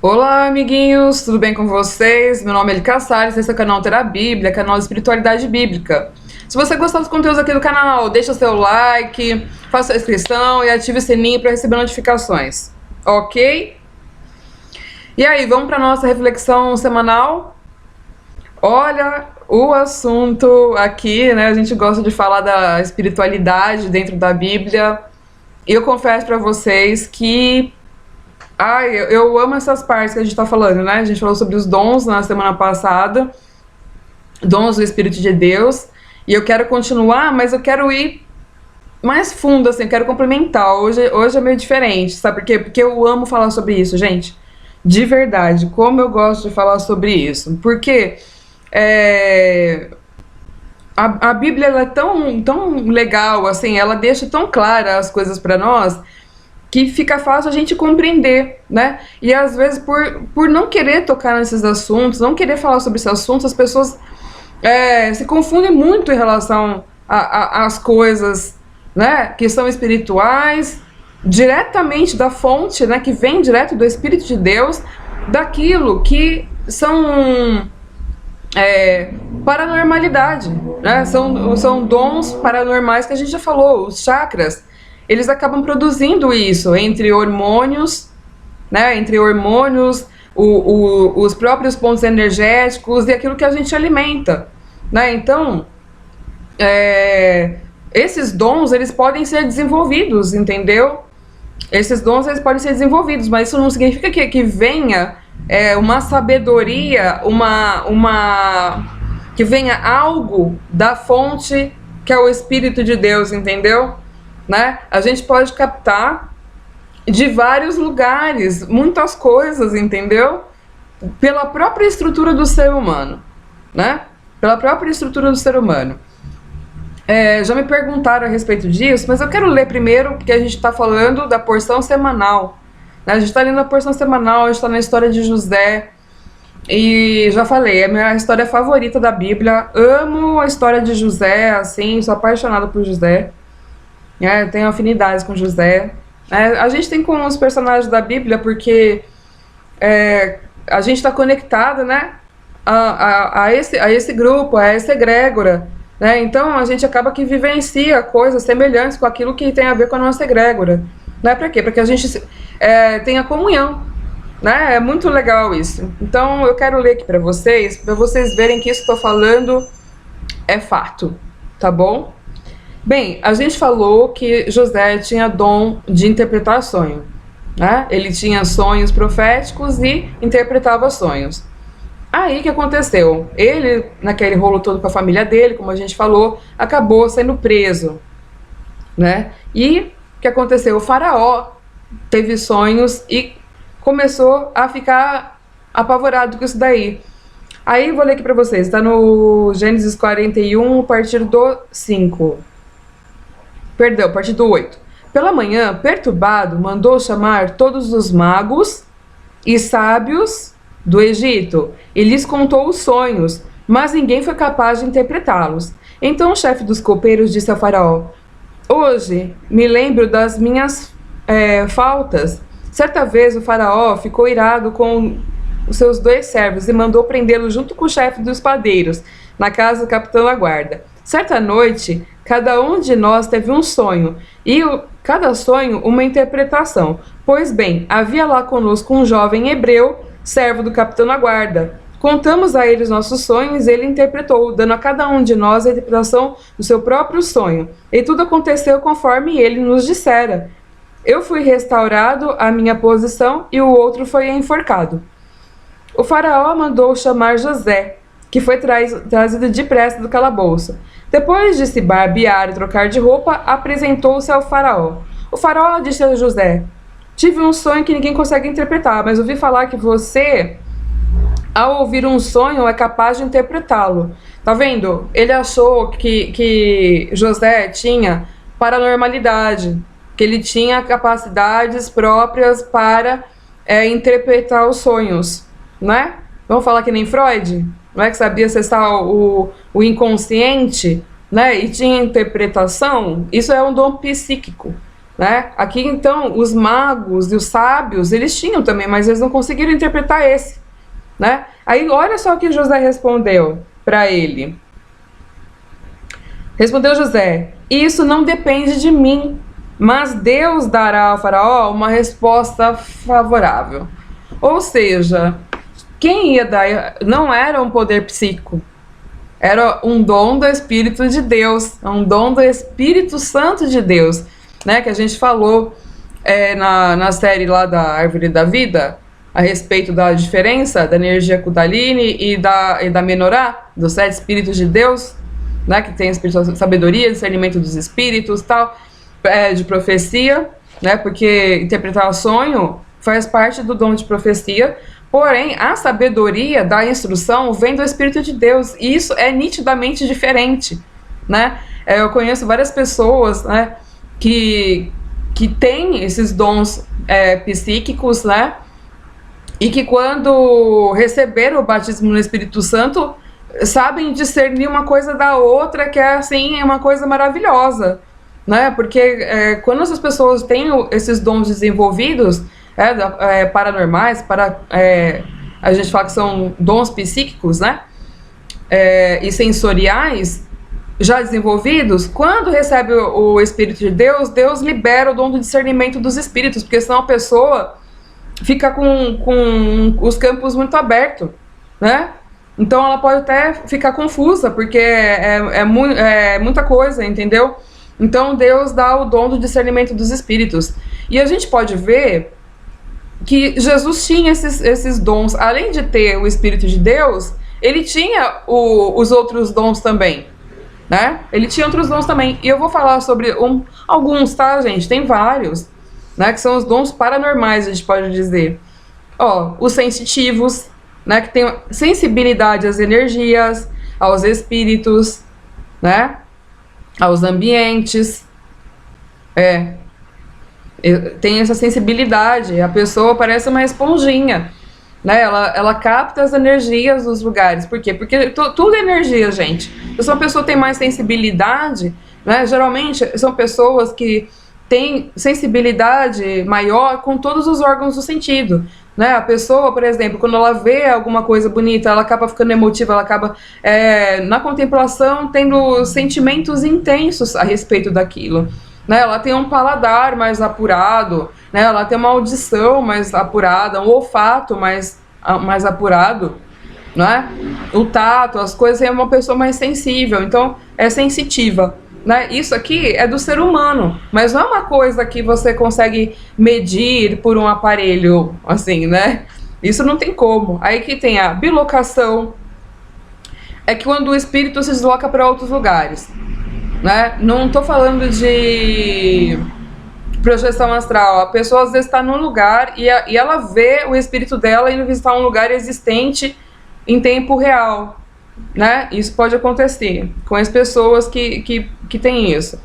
Olá, amiguinhos, tudo bem com vocês? Meu nome é Elika Salles, esse é o canal Terá Bíblia, canal de Espiritualidade Bíblica. Se você gostar dos conteúdos aqui do canal, deixa seu like, faça a inscrição e ative o sininho para receber notificações, ok? E aí, vamos para a nossa reflexão semanal? Olha, o assunto aqui, né, a gente gosta de falar da espiritualidade dentro da Bíblia, e eu confesso para vocês que eu amo essas partes que a gente tá falando, né? A gente falou sobre os dons na semana passada, dons do Espírito de Deus, e eu quero continuar, mas eu quero ir mais fundo, assim, eu quero complementar. Hoje é meio diferente, sabe por quê? Porque eu amo falar sobre isso, gente. De verdade, como eu gosto de falar sobre isso. Porque a Bíblia ela é tão legal, assim, ela deixa tão clara as coisas para nós, que fica fácil a gente compreender, né? E às vezes por não querer tocar nesses assuntos, não querer falar sobre esses assuntos, as pessoas se confundem muito em relação às coisas, né? Que são espirituais, diretamente da fonte, né? Que vem direto do Espírito de Deus, daquilo que são paranormalidade, né? São dons paranormais que a gente já falou, os chakras. Eles acabam produzindo isso entre hormônios, né? Entre hormônios, os próprios pontos energéticos e aquilo que a gente alimenta, né? Então, esses dons eles podem ser desenvolvidos, entendeu? Esses dons eles podem ser desenvolvidos, mas isso não significa que venha uma sabedoria, que venha algo da fonte que é o Espírito de Deus, entendeu? Né? A gente pode captar de vários lugares muitas coisas, entendeu? Pela própria estrutura do ser humano, né? Pela própria estrutura do ser humano. Já me perguntaram a respeito disso, mas eu quero ler primeiro, porque a gente está falando da porção semanal, né? A gente está lendo a porção semanal, a gente está na história de José, e já falei, é a minha história favorita da Bíblia. Amo a história de José, assim, sou apaixonada por José. Tenho afinidades com José. A gente tem com os personagens da Bíblia porque a gente está conectado, né, a esse grupo, a essa egrégora, né? Então a gente acaba que vivencia coisas semelhantes com aquilo que tem a ver com a nossa egrégora. Né? Para quê? Para que a gente tenha comunhão. Né? É muito legal isso. Então eu quero ler aqui para vocês verem que isso que estou falando é fato, tá bom? Bem, a gente falou que José tinha dom de interpretar sonho, né? Ele tinha sonhos proféticos e interpretava sonhos. Aí o que aconteceu? Ele, naquele rolo todo com a família dele, como a gente falou, acabou sendo preso, né? E o que aconteceu? O faraó teve sonhos e começou a ficar apavorado com isso daí. Aí vou ler aqui para vocês, está no Gênesis 41, a partir do 5. Perdão, a partir do 8. Pela manhã, perturbado, mandou chamar todos os magos e sábios do Egito e lhes contou os sonhos, mas ninguém foi capaz de interpretá-los. Então o chefe dos copeiros disse ao faraó: hoje me lembro das minhas faltas. Certa vez o faraó ficou irado com os seus 2 servos e mandou prendê-los junto com o chefe dos padeiros, na casa do capitão da guarda. Certa noite, cada um de nós teve um sonho, e cada sonho uma interpretação. Pois bem, havia lá conosco um jovem hebreu, servo do capitão da guarda. Contamos a ele os nossos sonhos e ele interpretou, dando a cada um de nós a interpretação do seu próprio sonho. E tudo aconteceu conforme ele nos dissera. Eu fui restaurado à minha posição e o outro foi enforcado. O faraó mandou chamar José, que foi trazido depressa do calabouço. Depois de se barbear e trocar de roupa, apresentou-se ao faraó. O faraó disse a José: tive um sonho que ninguém consegue interpretar, mas ouvi falar que você, ao ouvir um sonho, é capaz de interpretá-lo. Tá vendo? Ele achou que José tinha paranormalidade, que ele tinha capacidades próprias para interpretar os sonhos, né? Vamos falar que nem Freud? Não é que sabia acessar o inconsciente, né? E tinha interpretação. Isso é um dom psíquico, né? Aqui então os magos e os sábios, eles tinham também, mas eles não conseguiram interpretar esse, né? Aí olha só o que José respondeu para ele. Respondeu José: isso não depende de mim, mas Deus dará ao faraó uma resposta favorável. Ou seja, quem ia dar não era um poder psíquico, era um dom do Espírito de Deus, um dom do Espírito Santo de Deus, né? Que a gente falou na série lá da Árvore da Vida, a respeito da diferença da energia Kundalini e da Menorá, dos 7 Espíritos de Deus, né? Que tem o Espírito de Sabedoria, discernimento dos Espíritos, tal, de profecia, né? Porque interpretar o sonho faz parte do dom de profecia. Porém, a sabedoria da instrução vem do Espírito de Deus, e isso é nitidamente diferente, né? Eu conheço várias pessoas, né, que têm esses dons psíquicos, né, e que quando receberam o batismo no Espírito Santo, sabem discernir uma coisa da outra, que é assim, uma coisa maravilhosa, né? Porque quando essas pessoas têm esses dons desenvolvidos, paranormais, a gente fala que são dons psíquicos, né? E sensoriais já desenvolvidos, quando recebe o Espírito de Deus, Deus libera o dom do discernimento dos espíritos, porque senão a pessoa fica com os campos muito abertos, né? Então ela pode até ficar confusa, porque é muita coisa, entendeu? Então Deus dá o dom do discernimento dos espíritos. E a gente pode ver que Jesus tinha esses dons. Além de ter o Espírito de Deus, ele tinha os outros dons também, né? Ele tinha outros dons também. E eu vou falar sobre alguns, tá, gente? Tem vários, né? Que são os dons paranormais, a gente pode dizer. Os sensitivos, né? Que tem sensibilidade às energias, aos espíritos, né? Aos ambientes. Tem essa sensibilidade, a pessoa parece uma esponjinha, né? Ela capta as energias dos lugares. Por quê? Porque tudo é energia, gente. Se uma pessoa tem mais sensibilidade, né? Geralmente são pessoas que têm sensibilidade maior com todos os órgãos do sentido, né? A pessoa, por exemplo, quando ela vê alguma coisa bonita, ela acaba ficando emotiva, ela acaba na contemplação tendo sentimentos intensos a respeito daquilo, né? Ela tem um paladar mais apurado, né? Ela tem uma audição mais apurada, um olfato mais apurado, né? O tato, as coisas, é uma pessoa mais sensível, então é sensitiva, né? Isso aqui é do ser humano, mas não é uma coisa que você consegue medir por um aparelho, assim, né? Isso não tem como. Aí que tem a bilocação, é que quando o espírito se desloca para outros lugares, né? Não estou falando de projeção astral. A pessoa às vezes está num lugar e ela vê o espírito dela indo visitar um lugar existente em tempo real, né? Isso pode acontecer com as pessoas que têm isso,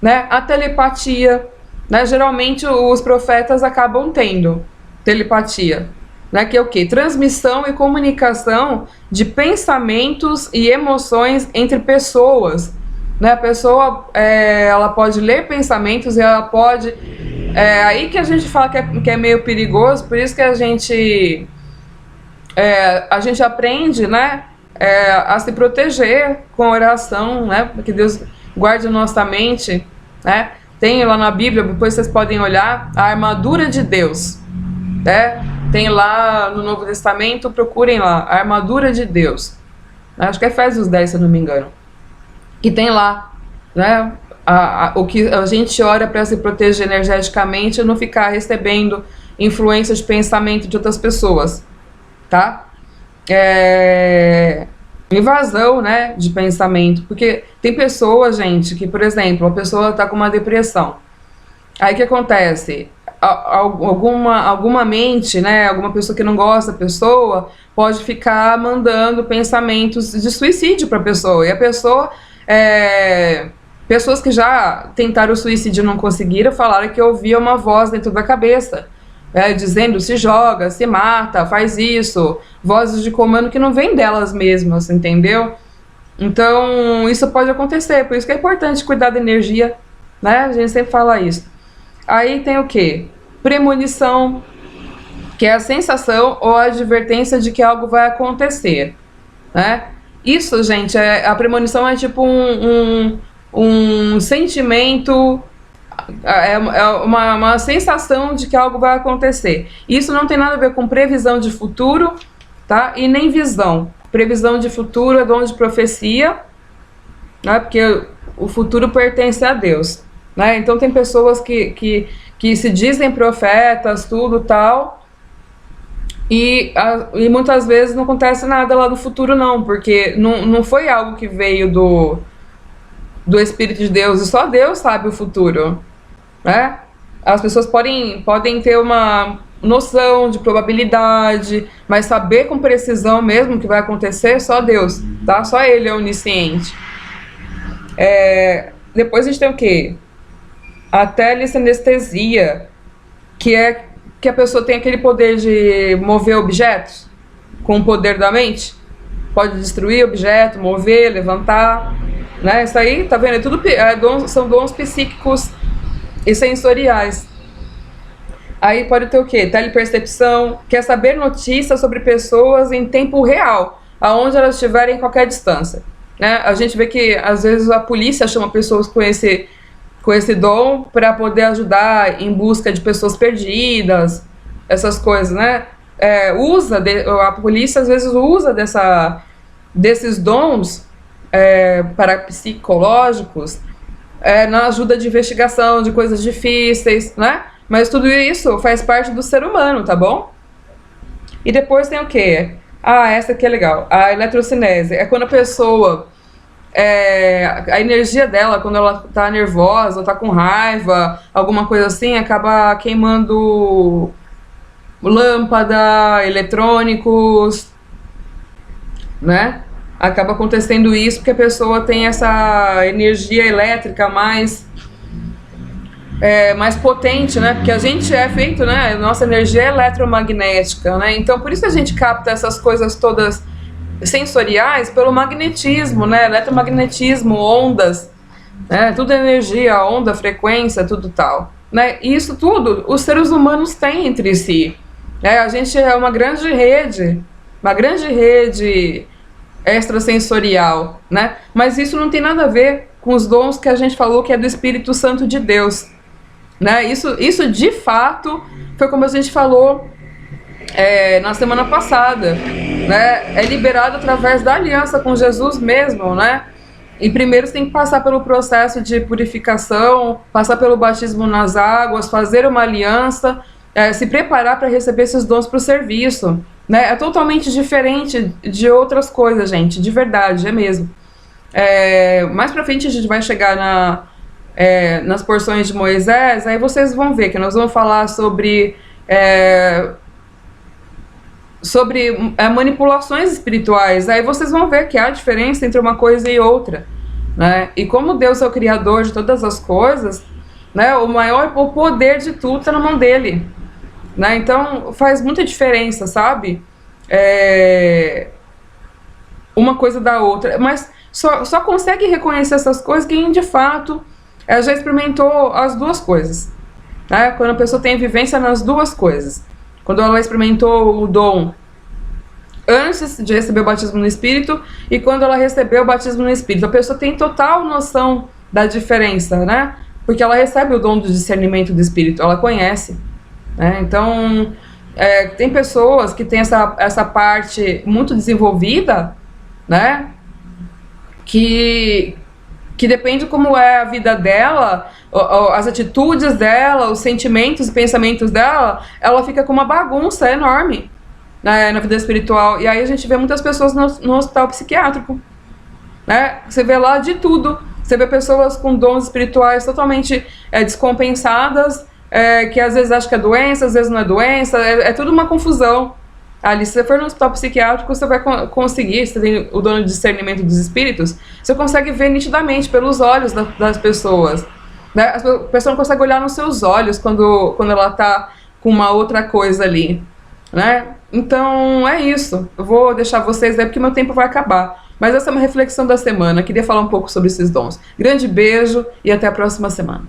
né? A telepatia, né? Geralmente os profetas acabam tendo telepatia, né? Que é o quê? Transmissão e comunicação de pensamentos e emoções entre pessoas, né? A pessoa ela pode ler pensamentos e ela pode... aí que a gente fala que é meio perigoso, por isso que a gente aprende, né? A se proteger com oração, né? Que Deus guarde nossa mente, né? Tem lá na Bíblia, depois vocês podem olhar, a armadura de Deus, né? Tem lá no Novo Testamento, procurem lá, a armadura de Deus. Acho que é Efésios 10, se eu não me engano. Que tem lá, né, o que a gente ora para se proteger energeticamente e não ficar recebendo influência de pensamento de outras pessoas, tá? Invasão, né, de pensamento, porque tem pessoas, gente, que, por exemplo, a pessoa está com uma depressão, aí o que acontece? Alguma mente, né, alguma pessoa que não gosta da pessoa, pode ficar mandando pensamentos de suicídio para a pessoa, e a pessoa... pessoas que já tentaram o suicídio e não conseguiram falaram que ouvia uma voz dentro da cabeça, dizendo se joga, se mata, faz isso, vozes de comando que não vêm delas mesmas, entendeu? Então isso pode acontecer, por isso que é importante cuidar da energia, né? A gente sempre fala isso. Aí tem o quê? Premonição, que é a sensação ou a advertência de que algo vai acontecer, né? Isso, gente, a premonição é tipo um sentimento, é uma sensação de que algo vai acontecer. Isso não tem nada a ver com previsão de futuro, tá? E nem visão. Previsão de futuro é dom de profecia, né? Porque o futuro pertence a Deus, né? Então tem pessoas que se dizem profetas, tudo tal, e muitas vezes não acontece nada lá no futuro não, porque não foi algo que veio do Espírito de Deus, e só Deus sabe o futuro, né? As pessoas podem ter uma noção de probabilidade, mas saber com precisão mesmo o que vai acontecer, só Deus, tá? Só Ele é onisciente. Depois a gente tem o quê? A telecinestesia, que é que a pessoa tem aquele poder de mover objetos com o poder da mente. Pode destruir objeto, mover, levantar, né? Isso aí, tá vendo? É tudo são dons psíquicos e sensoriais. Aí pode ter o quê? Telepercepção, que é saber notícias sobre pessoas em tempo real, aonde elas estiverem em qualquer distância, né? A gente vê que às vezes a polícia chama pessoas com esse dom para poder ajudar em busca de pessoas perdidas, essas coisas, né? A polícia às vezes usa desses dons parapsicológicos na ajuda de investigação de coisas difíceis, né? Mas tudo isso faz parte do ser humano, tá bom? E depois tem o quê? Essa aqui é legal. A eletrocinese. É quando a pessoa... a energia dela, quando ela tá nervosa, tá com raiva, alguma coisa assim, acaba queimando lâmpada, eletrônicos, né? Acaba acontecendo isso porque a pessoa tem essa energia elétrica mais potente, né? Porque a gente é feito, né? Nossa energia é eletromagnética, né? Então por isso a gente capta essas coisas todas sensoriais pelo magnetismo, né? Eletromagnetismo, ondas, né? Tudo é energia, onda, frequência, tudo tal, né? E isso tudo os seres humanos têm entre si. A gente é uma grande rede extrasensorial, né? Mas isso não tem nada a ver com os dons que a gente falou que é do Espírito Santo de Deus, né? Isso de fato foi como a gente falou na semana passada, né? É liberado através da aliança com Jesus mesmo, né? E primeiro você tem que passar pelo processo de purificação, passar pelo batismo nas águas, fazer uma aliança, se preparar para receber esses dons para o serviço, né? É totalmente diferente de outras coisas, gente, de verdade, é mesmo. Mais pra frente a gente vai chegar nas porções de Moisés, aí vocês vão ver que nós vamos falar sobre manipulações espirituais. Aí vocês vão ver que há diferença entre uma coisa e outra, né? E como Deus é o criador de todas as coisas, né? O poder de tudo está na mão dele, né? Então faz muita diferença, sabe? Uma coisa da outra, mas só consegue reconhecer essas coisas quem de fato já experimentou as duas coisas, né? Quando a pessoa tem vivência nas duas coisas, quando ela experimentou o dom antes de receber o batismo no Espírito e quando ela recebeu o batismo no Espírito, a pessoa tem total noção da diferença, né? Porque ela recebe o dom do discernimento do Espírito, ela conhece, né? Então tem pessoas que têm essa parte muito desenvolvida, né? Que depende como é a vida dela, as atitudes dela, os sentimentos e pensamentos dela, ela fica com uma bagunça enorme, né, na vida espiritual. E aí a gente vê muitas pessoas no hospital psiquiátrico, né? Você vê lá de tudo. Você vê pessoas com dons espirituais totalmente descompensadas, que às vezes acham que é doença, às vezes não é doença, é tudo uma confusão. Ali, se você for no hospital psiquiátrico, você vai conseguir, se você tem o dom de discernimento dos espíritos, você consegue ver nitidamente pelos olhos das pessoas, né? A pessoa não consegue olhar nos seus olhos quando ela está com uma outra coisa ali, né? Então é isso. Eu vou deixar vocês aí porque meu tempo vai acabar. Mas essa é uma reflexão da semana. Queria falar um pouco sobre esses dons. Grande beijo e até a próxima semana.